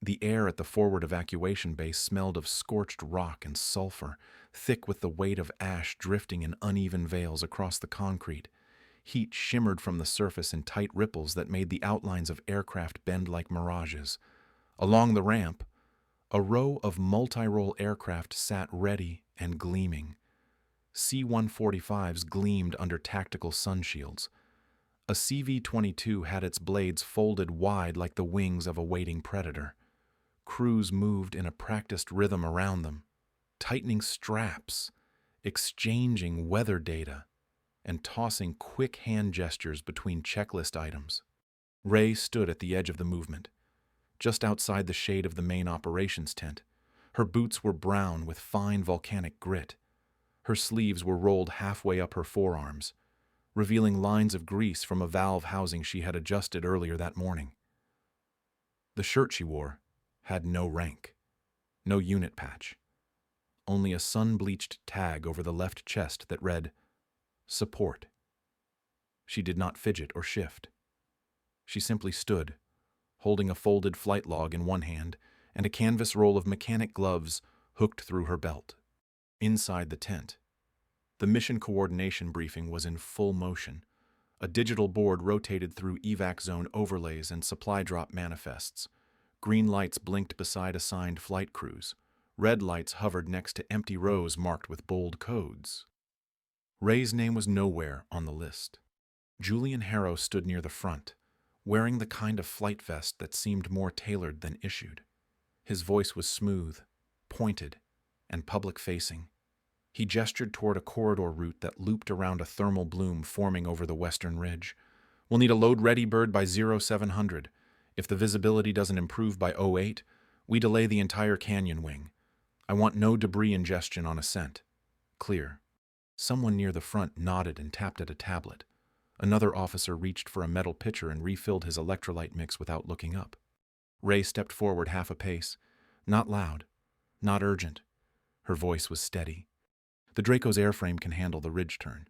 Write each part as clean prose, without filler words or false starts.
The air at the forward evacuation base smelled of scorched rock and sulfur, thick with the weight of ash drifting in uneven veils across the concrete. Heat shimmered from the surface in tight ripples that made the outlines of aircraft bend like mirages. Along the ramp, a row of multi-role aircraft sat ready and gleaming. C-145s gleamed under tactical sunshields. A CV-22 had its blades folded wide like the wings of a waiting predator. Crews moved in a practiced rhythm around them, tightening straps, exchanging weather data, and tossing quick hand gestures between checklist items. Ray stood at the edge of the movement, just outside the shade of the main operations tent. Her boots were brown with fine volcanic grit. Her sleeves were rolled halfway up her forearms, revealing lines of grease from a valve housing she had adjusted earlier that morning. The shirt she wore had no rank, no unit patch, only a sun-bleached tag over the left chest that read, "Support." She did not fidget or shift. She simply stood, holding a folded flight log in one hand and a canvas roll of mechanic gloves hooked through her belt. Inside the tent, the mission coordination briefing was in full motion. A digital board rotated through evac zone overlays and supply drop manifests. Green lights blinked beside assigned flight crews. Red lights hovered next to empty rows marked with bold codes. Ray's name was nowhere on the list. Julian Harrow stood near the front, wearing the kind of flight vest that seemed more tailored than issued. His voice was smooth, pointed, and public-facing. He gestured toward a corridor route that looped around a thermal bloom forming over the western ridge. "We'll need a load-ready bird by 0700. If the visibility doesn't improve by 08, we delay the entire canyon wing. I want no debris ingestion on ascent. Clear." Someone near the front nodded and tapped at a tablet. Another officer reached for a metal pitcher and refilled his electrolyte mix without looking up. Ray stepped forward half a pace. Not loud, not urgent. Her voice was steady. "The Draco's airframe can handle the ridge turn,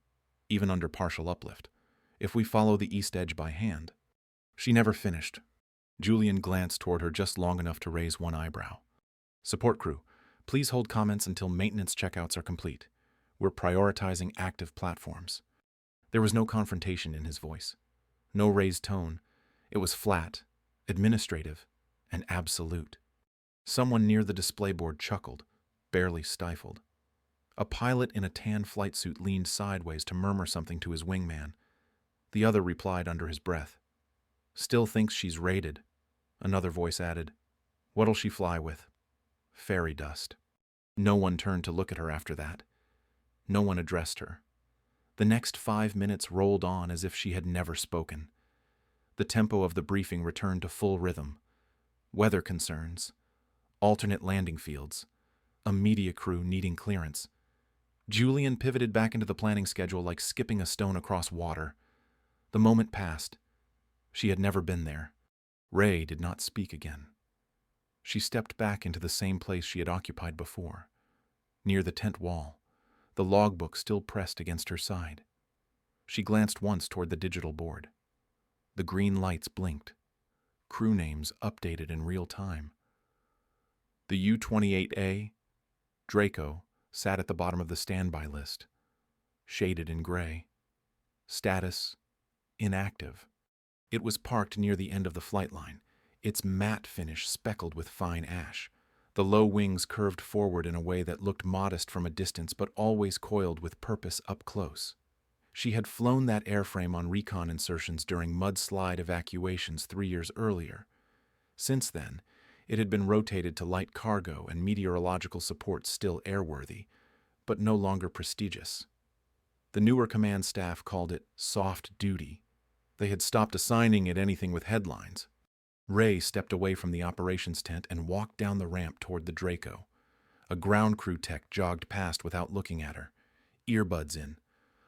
even under partial uplift, if we follow the east edge by hand." She never finished. Julian glanced toward her just long enough to raise one eyebrow. "Support crew, please hold comments until maintenance checkouts are complete. We're prioritizing active platforms." There was no confrontation in his voice, no raised tone. It was flat, administrative, and absolute. Someone near the display board chuckled, barely stifled. A pilot in a tan flight suit leaned sideways to murmur something to his wingman. The other replied under his breath. "Still thinks she's rated," another voice added. "What'll she fly with?" "Fairy dust." No one turned to look at her after that. No one addressed her. The next 5 minutes rolled on as if she had never spoken. The tempo of the briefing returned to full rhythm. Weather concerns, alternate landing fields, a media crew needing clearance. Julian pivoted back into the planning schedule like skipping a stone across water. The moment passed. She had never been there. Ray did not speak again. She stepped back into the same place she had occupied before, near the tent wall, the logbook still pressed against her side. She glanced once toward the digital board. The green lights blinked. Crew names updated in real time. The U-28A, Draco, sat at the bottom of the standby list, shaded in gray. Status: inactive. It was parked near the end of the flight line, its matte finish speckled with fine ash. The low wings curved forward in a way that looked modest from a distance but always coiled with purpose up close. She had flown that airframe on recon insertions during mudslide evacuations 3 years earlier. Since then, it had been rotated to light cargo and meteorological support still airworthy, but no longer prestigious. The newer command staff called it soft duty. They had stopped assigning it anything with headlines. Ray stepped away from the operations tent and walked down the ramp toward the Draco. A ground crew tech jogged past without looking at her, earbuds in,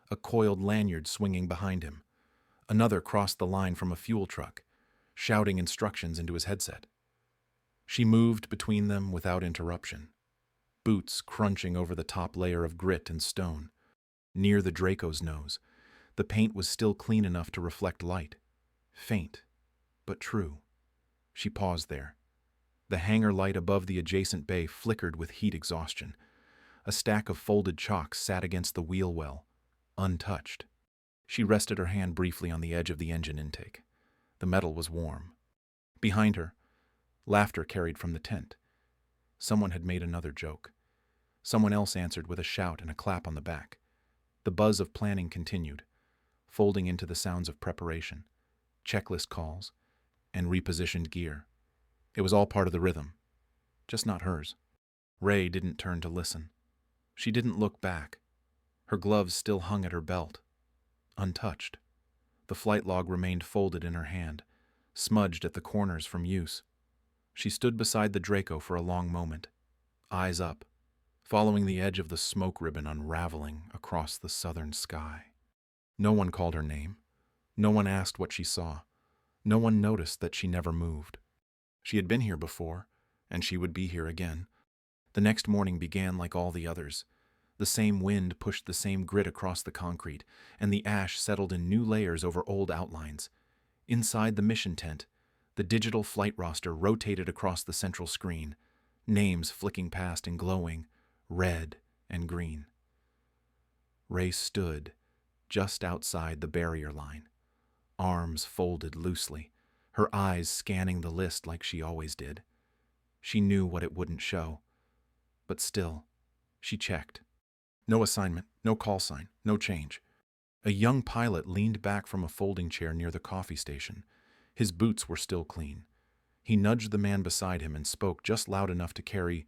a coiled lanyard swinging behind him. Another crossed the line from a fuel truck, shouting instructions into his headset. She moved between them without interruption, boots crunching over the top layer of grit and stone. Near the Draco's nose, the paint was still clean enough to reflect light, faint, but true. She paused there, The hangar light above the adjacent bay flickered with heat exhaustion. A stack of folded chocks sat against the wheel well, untouched. She rested her hand briefly on the edge of the engine intake. The metal was warm. Behind her, laughter carried from the tent. Someone had made another joke. Someone else answered with a shout and a clap on the back. The buzz of planning continued, folding into the sounds of preparation, checklist calls, and repositioned gear. It was all part of the rhythm, just not hers. Ray didn't turn to listen. She didn't look back. Her gloves still hung at her belt, untouched. The flight log remained folded in her hand, smudged at the corners from use. She stood beside the Draco for a long moment, eyes up, following the edge of the smoke ribbon unraveling across the southern sky. No one called her name. No one asked what she saw. No one noticed that she never moved. She had been here before, and she would be here again. The next morning began like all the others. The same wind pushed the same grit across the concrete, and the ash settled in new layers over old outlines. Inside the mission tent, the digital flight roster rotated across the central screen, names flicking past and glowing, red and green. Ray stood just outside the barrier line, arms folded loosely, her eyes scanning the list like she always did. She knew what it wouldn't show, but still, she checked. No assignment, no call sign, no change. A young pilot leaned back from a folding chair near the coffee station. His boots were still clean. He nudged the man beside him and spoke just loud enough to carry.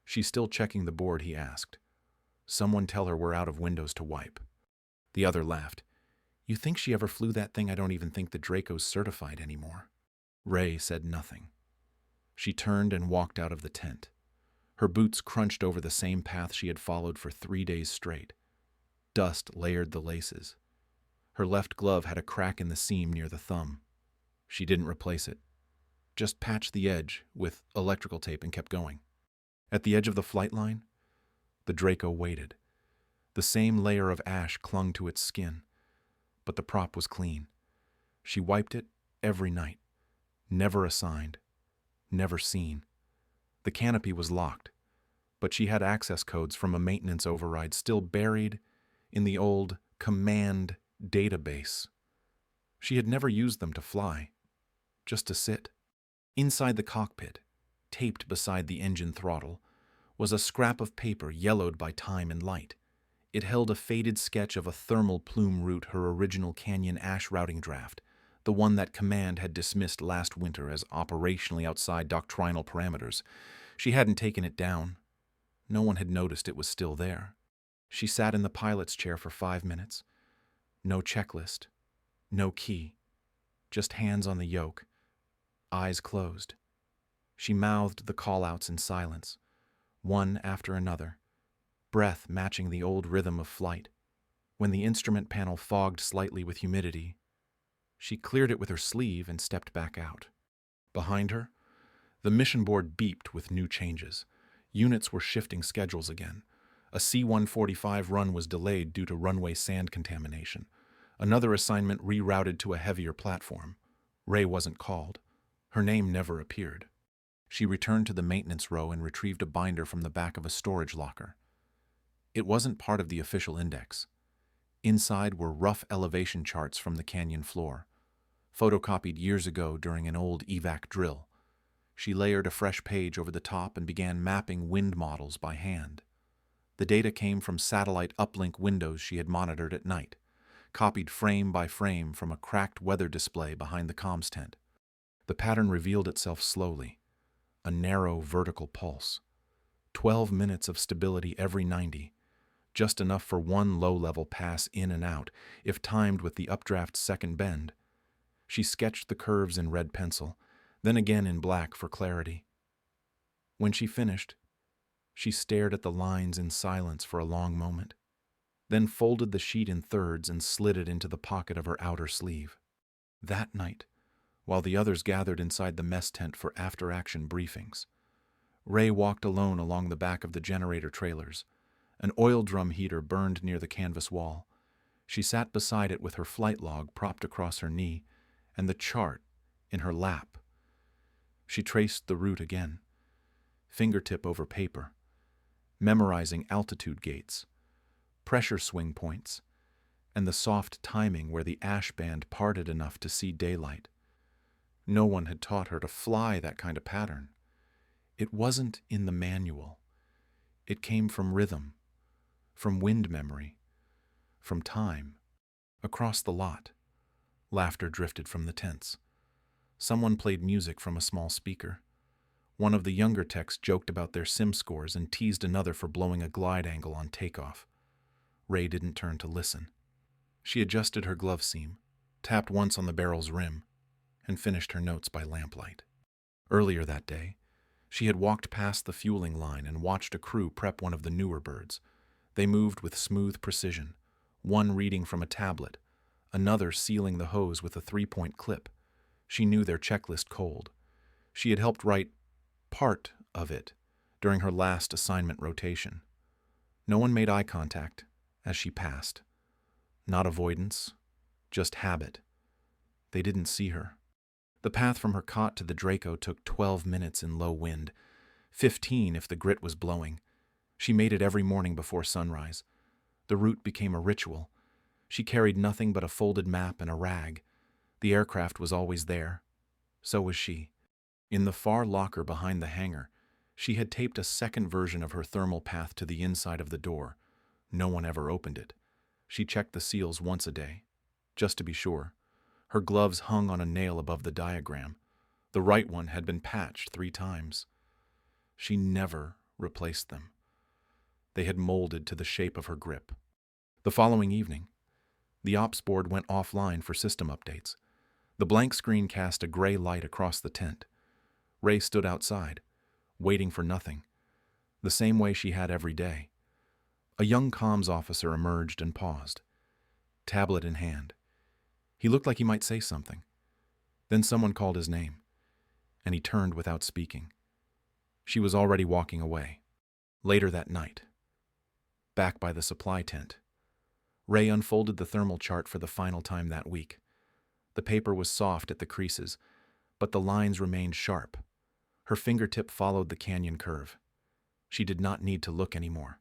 "She's still checking the board," he asked. "Someone tell her we're out of windows to wipe." The other laughed. "You think she ever flew that thing? I don't even think the Draco's certified anymore." Ray said nothing. She turned and walked out of the tent. Her boots crunched over the same path she had followed for 3 days straight. Dust layered the laces. Her left glove had a crack in the seam near the thumb. She didn't replace it, just patched the edge with electrical tape and kept going. At the edge of the flight line, the Draco waited. The same layer of ash clung to its skin, but the prop was clean. She wiped it every night, never assigned, never seen. The canopy was locked, but she had access codes from a maintenance override still buried in the old command database. She had never used them to fly, just to sit. Inside the cockpit, taped beside the engine throttle, was a scrap of paper yellowed by time and light. It held a faded sketch of a thermal plume route, her original Canyon ash routing draft, the one that Command had dismissed last winter as operationally outside doctrinal parameters. She hadn't taken it down. No one had noticed it was still there. She sat in the pilot's chair for 5 minutes. No checklist, no key, just hands on the yoke, eyes closed. She mouthed the call-outs in silence, one after another, breath matching the old rhythm of flight. When the instrument panel fogged slightly with humidity, she cleared it with her sleeve and stepped back out. Behind her, the mission board beeped with new changes. Units were shifting schedules again. A C-145 run was delayed due to runway sand contamination. Another assignment rerouted to a heavier platform. Ray wasn't called. Her name never appeared. She returned to the maintenance row and retrieved a binder from the back of a storage locker. It wasn't part of the official index. Inside were rough elevation charts from the canyon floor, photocopied years ago during an old evac drill. She layered a fresh page over the top and began mapping wind models by hand. The data came from satellite uplink windows she had monitored at night, copied frame by frame from a cracked weather display behind the comms tent. The pattern revealed itself slowly, a narrow vertical pulse. 12 minutes of stability every 90, just enough for one low-level pass in and out, if timed with the updraft's second bend. She sketched the curves in red pencil, then again in black for clarity. When she finished, she stared at the lines in silence for a long moment, then folded the sheet in thirds and slid it into the pocket of her outer sleeve. That night, while the others gathered inside the mess tent for after-action briefings, Ray walked alone along the back of the generator trailers. An oil drum heater burned near the canvas wall. She sat beside it with her flight log propped across her knee and the chart in her lap. She traced the route again, fingertip over paper, memorizing altitude gates, pressure swing points, and the soft timing where the ash band parted enough to see daylight. No one had taught her to fly that kind of pattern. It wasn't in the manual. It came from rhythm, from wind memory, from time. Across the lot, laughter drifted from the tents. Someone played music from a small speaker. One of the younger techs joked about their sim scores and teased another for blowing a glide angle on takeoff. Ray didn't turn to listen. She adjusted her glove seam, tapped once on the barrel's rim, and finished her notes by lamplight. Earlier that day, she had walked past the fueling line and watched a crew prep one of the newer birds. They moved with smooth precision, one reading from a tablet, another sealing the hose with a 3-point clip. She knew their checklist cold. She had helped write part of it during her last assignment rotation. No one made eye contact as she passed. Not avoidance, just habit. They didn't see her. The path from her cot to the Draco took 12 minutes in low wind, 15 if the grit was blowing. She made it every morning before sunrise. The route became a ritual. She carried nothing but a folded map and a rag. The aircraft was always there. So was she. In the far locker behind the hangar, she had taped a second version of her thermal path to the inside of the door. No one ever opened it. She checked the seals once a day, just to be sure. Her gloves hung on a nail above the diagram. The right one had been patched 3 times. She never replaced them. They had molded to the shape of her grip. The following evening, the ops board went offline for system updates. The blank screen cast a gray light across the tent. Ray stood outside, waiting for nothing, the same way she had every day. A young comms officer emerged and paused, tablet in hand. He looked like he might say something. Then someone called his name, and he turned without speaking. She was already walking away. Later that night, back by the supply tent, Ray unfolded the thermal chart for the final time that week. The paper was soft at the creases, but the lines remained sharp. Her fingertip followed the canyon curve. She did not need to look anymore.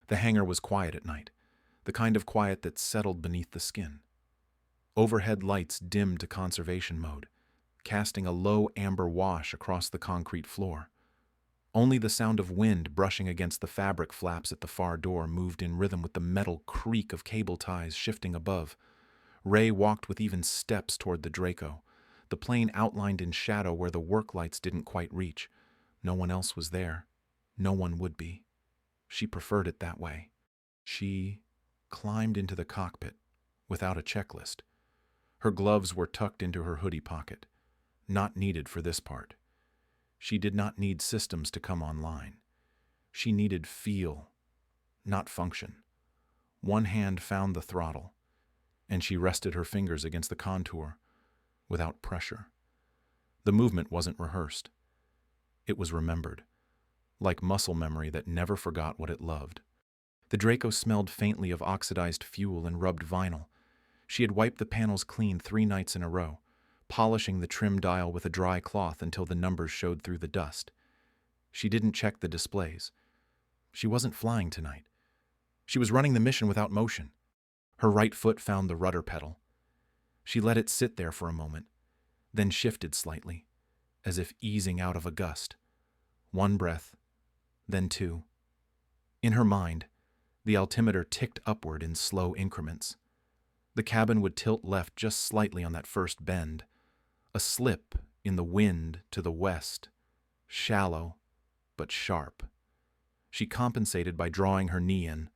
The hangar was quiet at night, the kind of quiet that settled beneath the skin. Overhead lights dimmed to conservation mode, casting a low amber wash across the concrete floor. Only the sound of wind brushing against the fabric flaps at the far door moved in rhythm with the metal creak of cable ties shifting above. Ray walked with even steps toward the Draco, the plane outlined in shadow where the work lights didn't quite reach. No one else was there. No one would be. She preferred it that way. She climbed into the cockpit without a checklist. Her gloves were tucked into her hoodie pocket, not needed for this part. She did not need systems to come online. She needed feel, not function. One hand found the throttle, and she rested her fingers against the contour without pressure. The movement wasn't rehearsed. It was remembered, like muscle memory that never forgot what it loved. The Draco smelled faintly of oxidized fuel and rubbed vinyl. She had wiped the panels clean 3 nights in a row, polishing the trim dial with a dry cloth until the numbers showed through the dust. She didn't check the displays. She wasn't flying tonight. She was running the mission without motion. Her right foot found the rudder pedal. She let it sit there for a moment, then shifted slightly, as if easing out of a gust. 1 breath, then 2. In her mind, the altimeter ticked upward in slow increments. The cabin would tilt left just slightly on that first bend. A slip in the wind to the west, shallow but sharp. She compensated by drawing her knee in.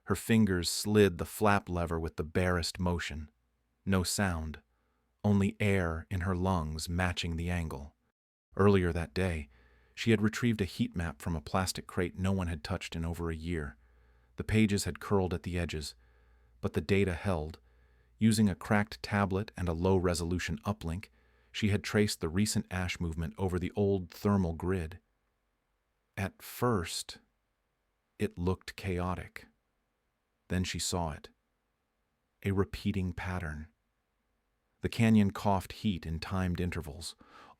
Her fingers slid the flap lever with the barest motion. No sound, only air in her lungs matching the angle. Earlier that day, she had retrieved a heat map from a plastic crate no one had touched in over a year. The pages had curled at the edges, but the data held. Using a cracked tablet and a low-resolution uplink, she had traced the recent ash movement over the old thermal grid. At first, it looked chaotic. Then she saw it. A repeating pattern. The canyon coughed heat in timed intervals,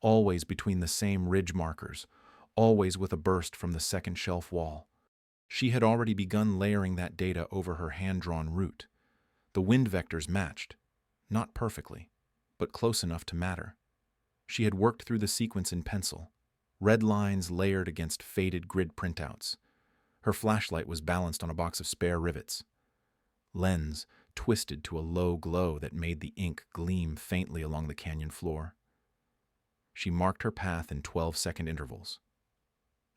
always between the same ridge markers, always with a burst from the second shelf wall. She had already begun layering that data over her hand-drawn route. The wind vectors matched, not perfectly, but close enough to matter. She had worked through the sequence in pencil, red lines layered against faded grid printouts. Her flashlight was balanced on a box of spare rivets. Lens twisted to a low glow that made the ink gleam faintly along the canyon floor. She marked her path in 12-second intervals.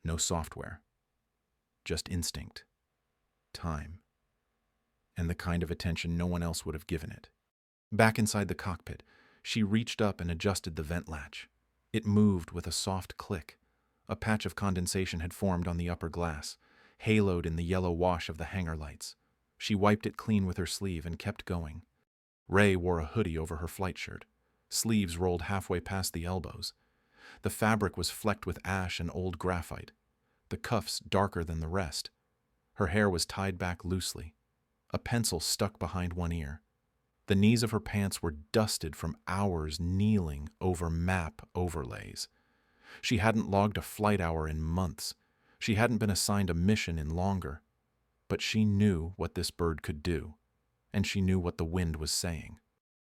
No software, just instinct, time, and the kind of attention no one else would have given it. Back inside the cockpit, she reached up and adjusted the vent latch. It moved with a soft click. A patch of condensation had formed on the upper glass, haloed in the yellow wash of the hangar lights. She wiped it clean with her sleeve and kept going. Ray wore a hoodie over her flight shirt. Sleeves rolled halfway past the elbows. The fabric was flecked with ash and old graphite, the cuffs darker than the rest. Her hair was tied back loosely. A pencil stuck behind one ear. The knees of her pants were dusted from hours kneeling over map overlays. She hadn't logged a flight hour in months. She hadn't been assigned a mission in longer. But she knew what this bird could do, and she knew what the wind was saying.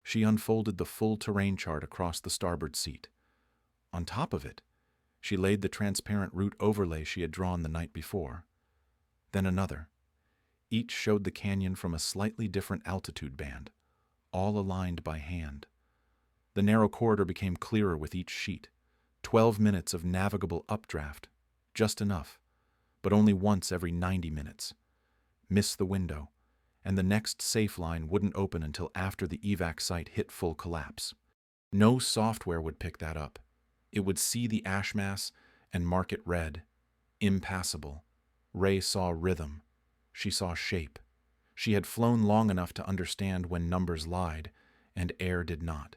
She unfolded the full terrain chart across the starboard seat. On top of it, she laid the transparent route overlay she had drawn the night before. Then another. Each showed the canyon from a slightly different altitude band, all aligned by hand. The narrow corridor became clearer with each sheet. 12 minutes of navigable updraft, just enough, but only once every 90 minutes. Miss the window, and the next safe line wouldn't open until after the evac site hit full collapse. No software would pick that up. It would see the ash mass and mark it red. Impassable. Ray saw rhythm. She saw shape. She had flown long enough to understand when numbers lied, and air did not.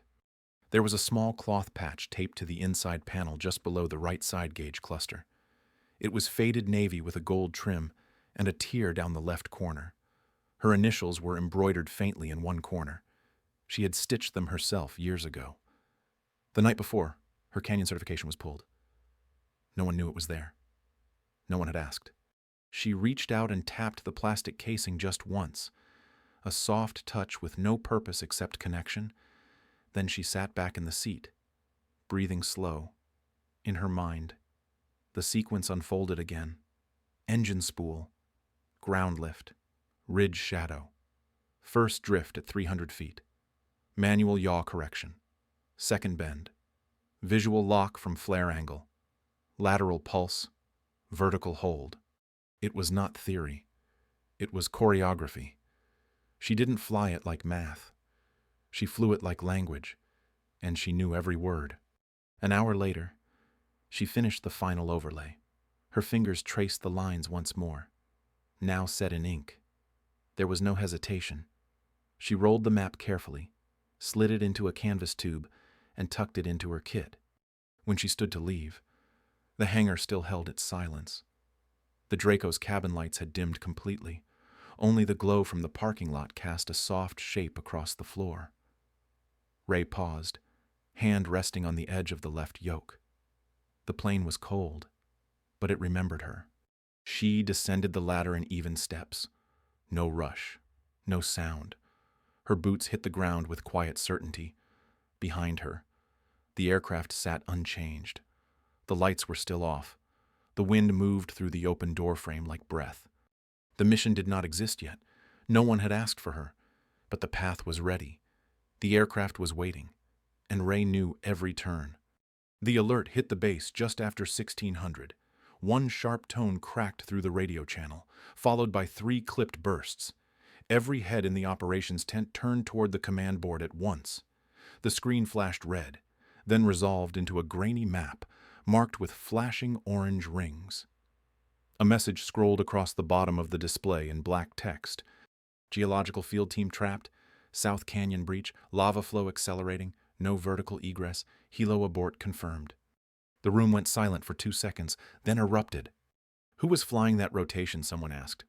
There was a small cloth patch taped to the inside panel just below the right side gauge cluster. It was faded navy with a gold trim and a tear down the left corner. Her initials were embroidered faintly in one corner. She had stitched them herself years ago. The night before, her canyon certification was pulled. No one knew it was there. No one had asked. She reached out and tapped the plastic casing just once, a soft touch with no purpose except connection. Then she sat back in the seat, breathing slow. In her mind, the sequence unfolded again. Engine spool, ground lift, ridge shadow, first drift at 300 feet, manual yaw correction, second bend, visual lock from flare angle, lateral pulse, vertical hold. It was not theory. It was choreography. She didn't fly it like math. She flew it like language, and she knew every word. An hour later, she finished the final overlay. Her fingers traced the lines once more, now set in ink. There was no hesitation. She rolled the map carefully, slid it into a canvas tube, and tucked it into her kit. When she stood to leave, the hangar still held its silence. The Draco's cabin lights had dimmed completely. Only the glow from the parking lot cast a soft shape across the floor. Ray paused, hand resting on the edge of the left yoke. The plane was cold, but it remembered her. She descended the ladder in even steps. No rush, no sound. Her boots hit the ground with quiet certainty. Behind her, the aircraft sat unchanged. The lights were still off. The wind moved through the open doorframe like breath. The mission did not exist yet. No one had asked for her, but the path was ready. The aircraft was waiting, and Ray knew every turn. The alert hit the base just after 1600. One sharp tone cracked through the radio channel, followed by 3 clipped bursts. Every head in the operations tent turned toward the command board at once. The screen flashed red, then resolved into a grainy map marked with flashing orange rings. A message scrolled across the bottom of the display in black text. Geological field team trapped, South Canyon breach, lava flow accelerating, no vertical egress, helo abort confirmed. The room went silent for 2 seconds, then erupted. Who was flying that rotation, someone asked.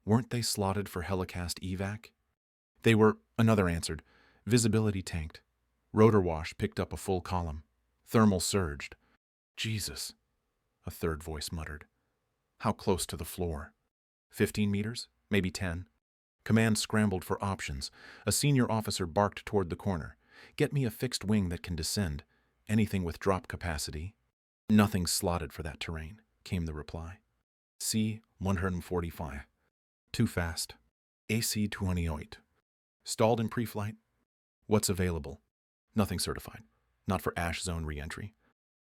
Weren't they slotted for helicast evac? They were, another answered. Visibility tanked. Rotor wash picked up a full column. Thermal surged. Jesus, a third voice muttered. How close to the floor? 15 meters? Maybe 10? Command scrambled for options. A senior officer barked toward the corner. Get me a fixed wing that can descend. Anything with drop capacity. Nothing slotted for that terrain, came the reply. C-145. Too fast. AC-28. Stalled in pre-flight? What's available? Nothing certified. Not for ash zone re-entry.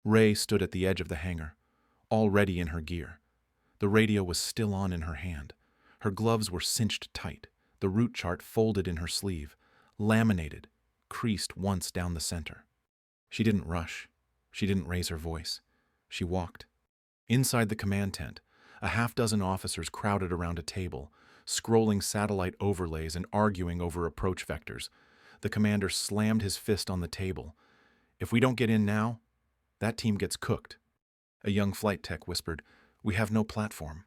Ray stood at the edge of the hangar, already in her gear. The radio was still on in her hand. Her gloves were cinched tight, the route chart folded in her sleeve, laminated, creased once down the center. She didn't rush. She didn't raise her voice. She walked. Inside the command tent, a half-dozen officers crowded around a table, scrolling satellite overlays and arguing over approach vectors. The commander slammed his fist on the table. If we don't get in now, that team gets cooked. A young flight tech whispered, "We have no platform."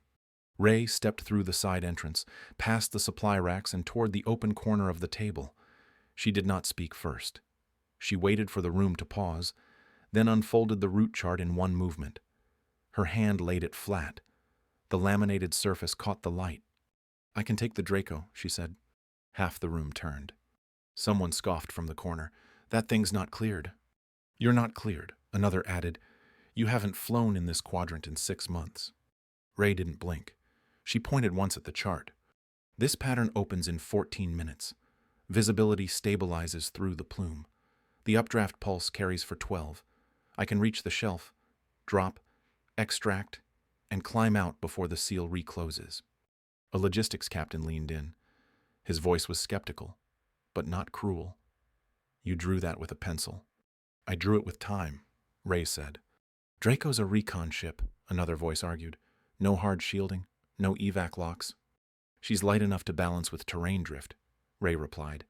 Ray stepped through the side entrance, past the supply racks and toward the open corner of the table. She did not speak first. She waited for the room to pause, then unfolded the route chart in one movement. Her hand laid it flat. The laminated surface caught the light. "I can take the Draco," she said. Half the room turned. Someone scoffed from the corner. "That thing's not cleared." "You're not cleared," another added. "You haven't flown in this quadrant in 6 months." Ray didn't blink. She pointed once at the chart. "This pattern opens in 14 minutes. Visibility stabilizes through the plume. The updraft pulse carries for 12. I can reach the shelf, drop, extract, and climb out before the seal recloses." A logistics captain leaned in. His voice was skeptical, but not cruel. "You drew that with a pencil." "I drew it with time," Ray said. "Draco's a recon ship," another voice argued. "No hard shielding, no evac locks." "She's light enough to balance with terrain drift," Ray replied.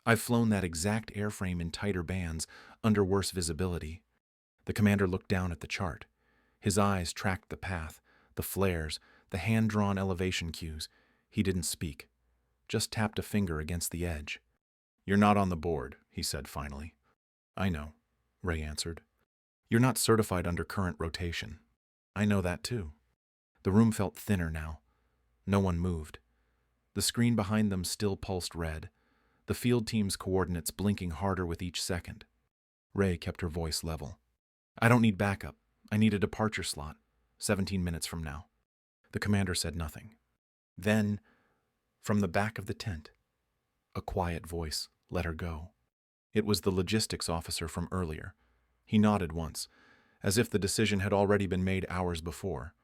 "I've flown that exact airframe in tighter bands, under worse visibility." The commander looked down at the chart. His eyes tracked the path, the flares, the hand-drawn elevation cues. He didn't speak, just tapped a finger against the edge. "You're not on the board," he said finally. "I know," Ray answered. "You're not certified under current rotation." "I know that too." The room felt thinner now. No one moved. The screen behind them still pulsed red, the field team's coordinates blinking harder with each second. Ray kept her voice level. "I don't need backup. I need a departure slot. 17 minutes from now." The commander said nothing. Then, from the back of the tent, a quiet voice let her go. It was the logistics officer from earlier. He nodded once, as if the decision had already been made hours before.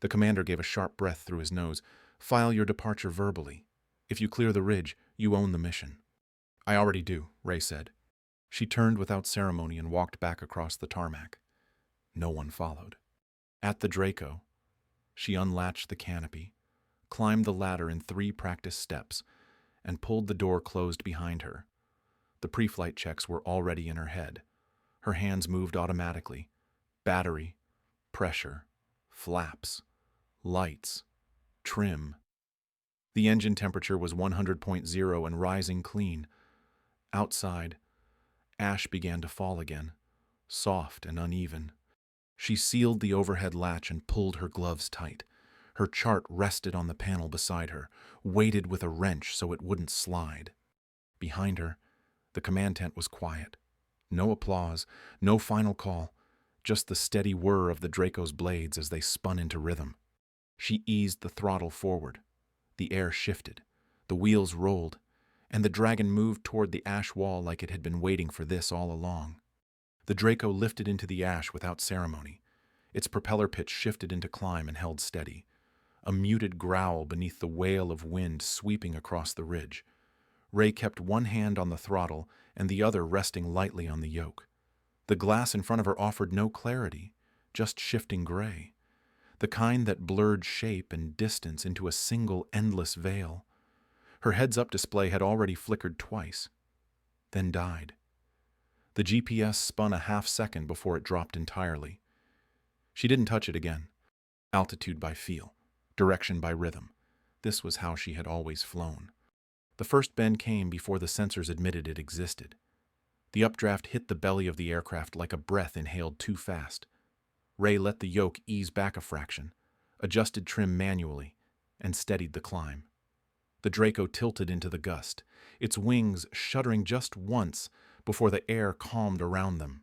The commander gave a sharp breath through his nose. "File your departure verbally. If you clear the ridge, you own the mission." "I already do," Ray said. She turned without ceremony and walked back across the tarmac. No one followed. At the Draco, she unlatched the canopy, climbed the ladder in 3 practice steps, and pulled the door closed behind her. The pre-flight checks were already in her head. Her hands moved automatically. Battery, pressure, flaps, lights, trim. The engine temperature was 100.0 and rising clean. Outside, ash began to fall again, soft and uneven. She sealed the overhead latch and pulled her gloves tight. Her chart rested on the panel beside her, weighted with a wrench so it wouldn't slide. Behind her, the command tent was quiet. No applause, no final call, just the steady whir of the Draco's blades as they spun into rhythm. She eased the throttle forward. The air shifted, the wheels rolled, and the Dragon moved toward the ash wall like it had been waiting for this all along. The Draco lifted into the ash without ceremony. Its propeller pitch shifted into climb and held steady, a muted growl beneath the wail of wind sweeping across the ridge. Ray kept one hand on the throttle and the other resting lightly on the yoke. The glass in front of her offered no clarity, just shifting gray, the kind that blurred shape and distance into a single endless veil. Her heads-up display had already flickered twice, then died. The GPS spun a half-second before it dropped entirely. She didn't touch it again. Altitude by feel, direction by rhythm. This was how she had always flown. The first bend came before the sensors admitted it existed. The updraft hit the belly of the aircraft like a breath inhaled too fast. Ray let the yoke ease back a fraction, adjusted trim manually, and steadied the climb. The Draco tilted into the gust, its wings shuddering just once before the air calmed around them.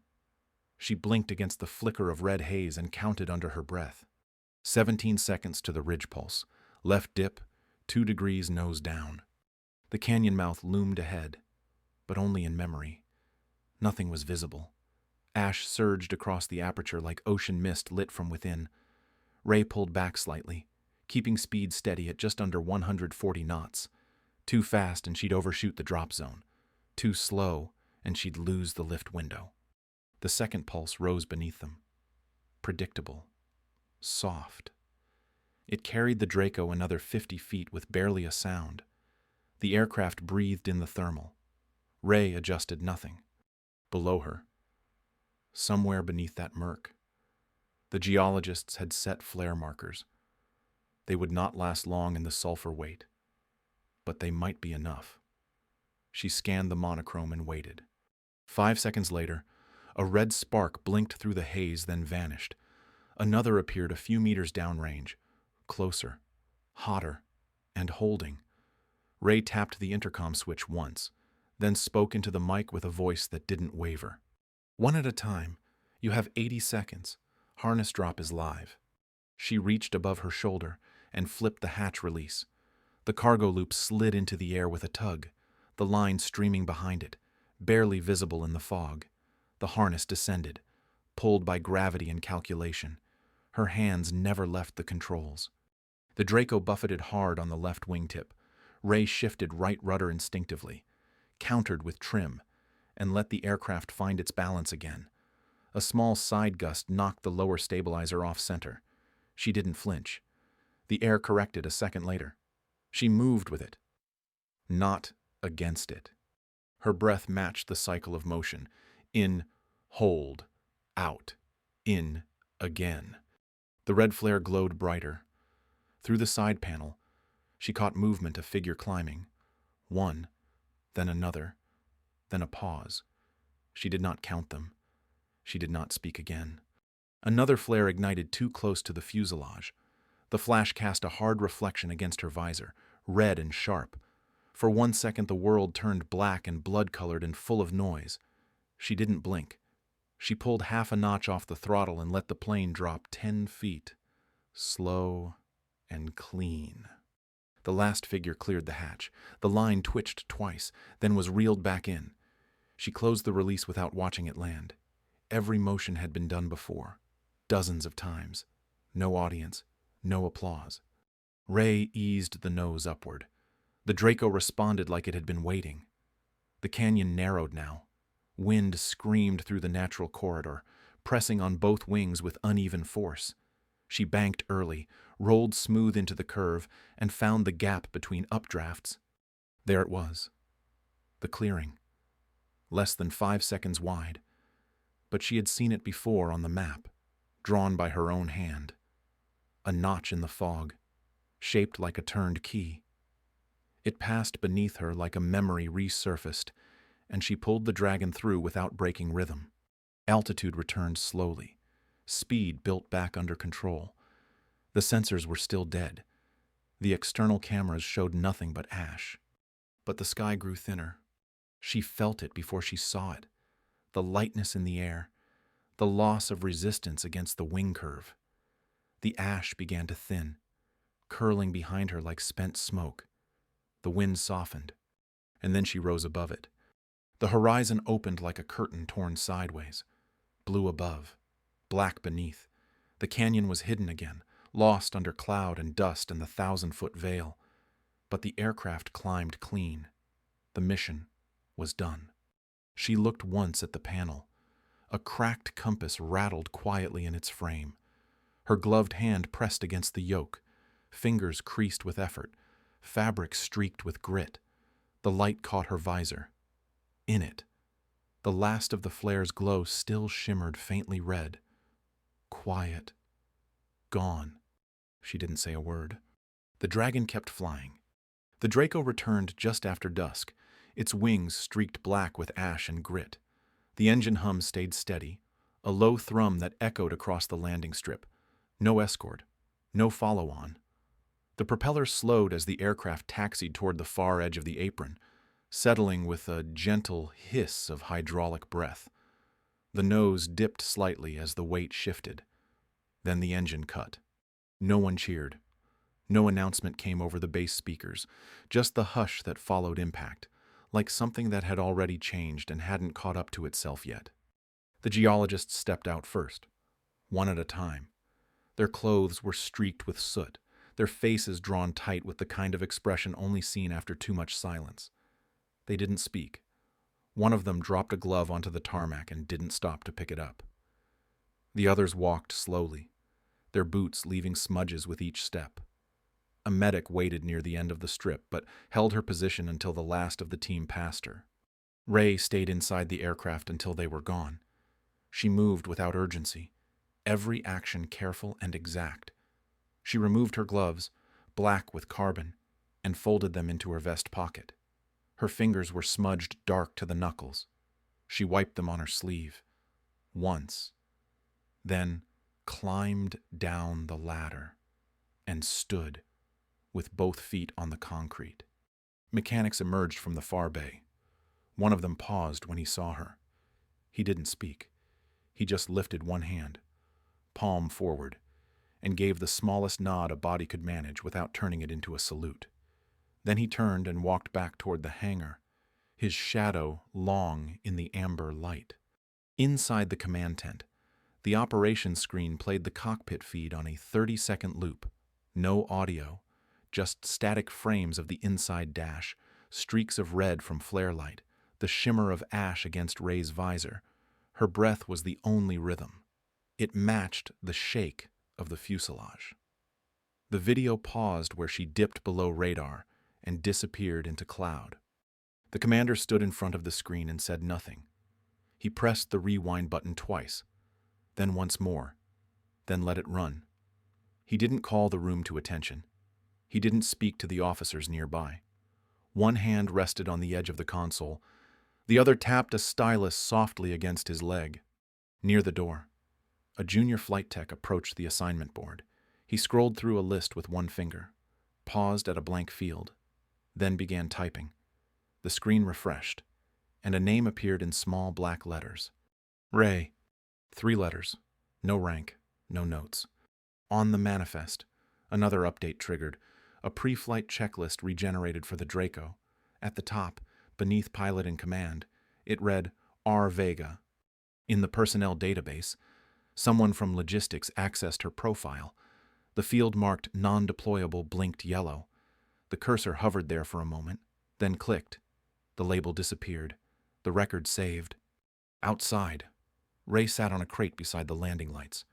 She blinked against the flicker of red haze and counted under her breath. 17 seconds to the ridge pulse. Left dip, 2 degrees nose down. The canyon mouth loomed ahead, but only in memory. Nothing was visible. Ash surged across the aperture like ocean mist lit from within. Ray pulled back slightly, keeping speed steady at just under 140 knots. Too fast and she'd overshoot the drop zone. Too slow and she'd lose the lift window. The second pulse rose beneath them. Predictable. Soft. It carried the Draco another 50 feet with barely a sound. The aircraft breathed in the thermal. Ray adjusted nothing. Below her, somewhere beneath that murk, the geologists had set flare markers. They would not last long in the sulfur weight, but they might be enough. She scanned the monochrome and waited. 5 seconds later, a red spark blinked through the haze, then vanished. Another appeared a few meters downrange, closer, hotter, and holding. Ray tapped the intercom switch once, then spoke into the mic with a voice that didn't waver. "One at a time. You have 80 seconds. Harness drop is live." She reached above her shoulder and flipped the hatch release. The cargo loop slid into the air with a tug, the line streaming behind it, barely visible in the fog. The harness descended, pulled by gravity and calculation. Her hands never left the controls. The Draco buffeted hard on the left wingtip. Ray shifted right rudder instinctively, countered with trim, and let the aircraft find its balance again. A small side gust knocked the lower stabilizer off center. She didn't flinch. The air corrected a second later. She moved with it, not against it. Her breath matched the cycle of motion. In, hold, out, in, again. The red flare glowed brighter. Through the side panel, she caught movement, a figure climbing. One, then another, then a pause. She did not count them. She did not speak again. Another flare ignited too close to the fuselage. The flash cast a hard reflection against her visor, red and sharp. For 1 second the world turned black and blood-colored and full of noise. She didn't blink. She pulled half a notch off the throttle and let the plane drop 10 feet. Slow and clean. The last figure cleared the hatch. The line twitched twice, then was reeled back in. She closed the release without watching it land. Every motion had been done before, dozens of times. No audience, no applause. Ray eased the nose upward. The Draco responded like it had been waiting. The canyon narrowed now. Wind screamed through the natural corridor, pressing on both wings with uneven force. She banked early, rolled smooth into the curve, and found the gap between updrafts. There it was. The clearing. Less than 5 seconds wide. But she had seen it before on the map, drawn by her own hand. A notch in the fog, shaped like a turned key. It passed beneath her like a memory resurfaced, and she pulled the dragon through without breaking rhythm. Altitude returned slowly. Speed built back under control. The sensors were still dead. The external cameras showed nothing but ash. But the sky grew thinner. She felt it before she saw it. The lightness in the air. The loss of resistance against the wing curve. The ash began to thin, curling behind her like spent smoke. The wind softened, and then she rose above it. The horizon opened like a curtain torn sideways. Blue above, black beneath. The canyon was hidden again, lost under cloud and dust and the 1,000-foot veil. But the aircraft climbed clean. The mission was done. She looked once at the panel. A cracked compass rattled quietly in its frame. Her gloved hand pressed against the yoke, fingers creased with effort, fabric streaked with grit. The light caught her visor. In it, the last of the flare's glow still shimmered faintly red. Quiet. Gone. She didn't say a word. The dragon kept flying. The Draco returned just after dusk, its wings streaked black with ash and grit. The engine hum stayed steady, a low thrum that echoed across the landing strip. No escort, no follow-on. The propeller slowed as the aircraft taxied toward the far edge of the apron, settling with a gentle hiss of hydraulic breath. The nose dipped slightly as the weight shifted. Then the engine cut. No one cheered. No announcement came over the base speakers, just the hush that followed impact, like something that had already changed and hadn't caught up to itself yet. The geologists stepped out first, one at a time. Their clothes were streaked with soot, their faces drawn tight with the kind of expression only seen after too much silence. They didn't speak. One of them dropped a glove onto the tarmac and didn't stop to pick it up. The others walked slowly, their boots leaving smudges with each step. A medic waited near the end of the strip, but held her position until the last of the team passed her. Ray stayed inside the aircraft until they were gone. She moved without urgency, every action careful and exact. She removed her gloves, black with carbon, and folded them into her vest pocket. Her fingers were smudged dark to the knuckles. She wiped them on her sleeve. Once. Then climbed down the ladder and stood, with both feet on the concrete. Mechanics emerged from the far bay. One of them paused when he saw her. He didn't speak. He just lifted one hand, palm forward, and gave the smallest nod a body could manage without turning it into a salute. Then he turned and walked back toward the hangar, his shadow long in the amber light. Inside the command tent, the operations screen played the cockpit feed on a 30-second loop. No audio, just static frames of the inside dash, streaks of red from flare light, the shimmer of ash against Ray's visor. Her breath was the only rhythm. It matched the shake of the fuselage. The video paused where she dipped below radar and disappeared into cloud. The commander stood in front of the screen and said nothing. He pressed the rewind button twice, then once more, then let it run. He didn't call the room to attention. He didn't speak to the officers nearby. One hand rested on the edge of the console. The other tapped a stylus softly against his leg. Near the door, a junior flight tech approached the assignment board. He scrolled through a list with one finger, paused at a blank field, then began typing. The screen refreshed, and a name appeared in small black letters. Ray. 3 letters. No rank, no notes. On the manifest, another update triggered. A pre-flight checklist regenerated for the Draco. At the top, beneath pilot in command, it read R. Vega. In the personnel database, someone from logistics accessed her profile. The field marked non-deployable blinked yellow. The cursor hovered there for a moment, then clicked. The label disappeared. The record saved. Outside, Ray sat on a crate beside the landing lights.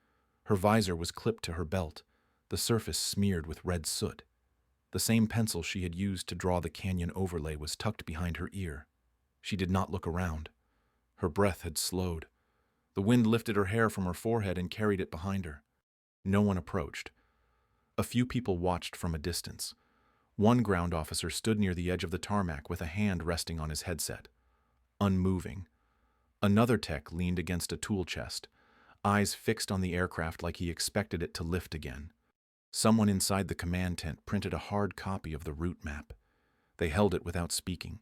Her visor was clipped to her belt, the surface smeared with red soot. The same pencil she had used to draw the canyon overlay was tucked behind her ear. She did not look around. Her breath had slowed. The wind lifted her hair from her forehead and carried it behind her. No one approached. A few people watched from a distance. One ground officer stood near the edge of the tarmac with a hand resting on his headset, unmoving. Another tech leaned against a tool chest, eyes fixed on the aircraft like he expected it to lift again. Someone inside the command tent printed a hard copy of the route map. They held it without speaking,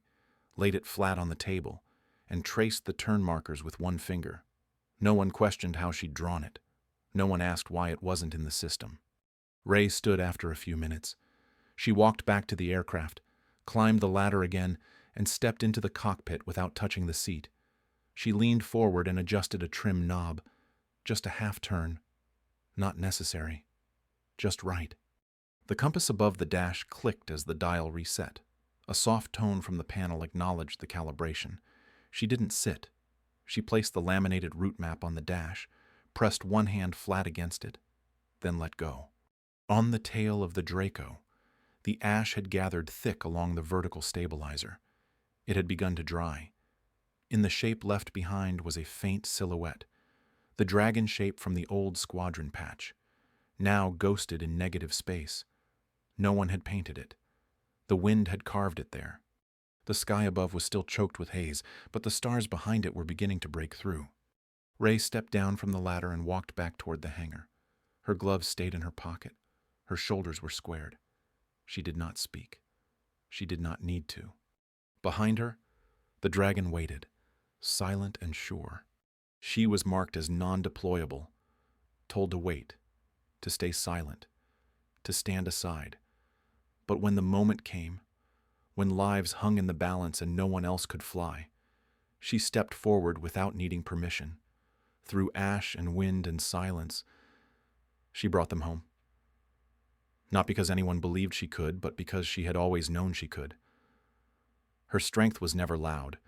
laid it flat on the table, and traced the turn markers with one finger. No one questioned how she'd drawn it. No one asked why it wasn't in the system. Ray stood after a few minutes. She walked back to the aircraft, climbed the ladder again, and stepped into the cockpit without touching the seat. She leaned forward and adjusted a trim knob. Just a half turn. Not necessary. Just right. The compass above the dash clicked as the dial reset. A soft tone from the panel acknowledged the calibration. She didn't sit. She placed the laminated route map on the dash, pressed one hand flat against it, then let go. On the tail of the Draco, the ash had gathered thick along the vertical stabilizer. It had begun to dry. In the shape left behind was a faint silhouette, the dragon shape from the old squadron patch, now ghosted in negative space. No one had painted it. The wind had carved it there. The sky above was still choked with haze, but the stars behind it were beginning to break through. Ray stepped down from the ladder and walked back toward the hangar. Her gloves stayed in her pocket. Her shoulders were squared. She did not speak. She did not need to. Behind her, the dragon waited, silent and sure. She was marked as non-deployable, told to wait, to stay silent, to stand aside. But when the moment came, when lives hung in the balance and no one else could fly, she stepped forward without needing permission. Through ash and wind and silence, she brought them home. Not because anyone believed she could, but because she had always known she could. Her strength was never loud.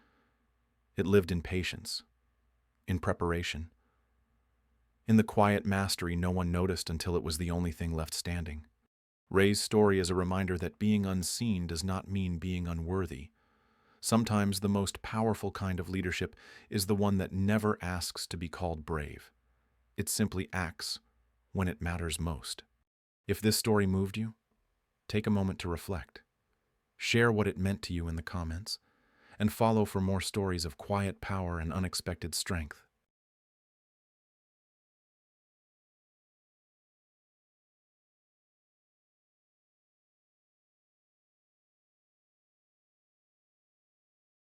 It lived in patience, in preparation, in the quiet mastery no one noticed until it was the only thing left standing. Ray's story is a reminder that being unseen does not mean being unworthy. Sometimes the most powerful kind of leadership is the one that never asks to be called brave. It simply acts when it matters most. If this story moved you, take a moment to reflect. Share what it meant to you in the comments, and follow for more stories of quiet power and unexpected strength.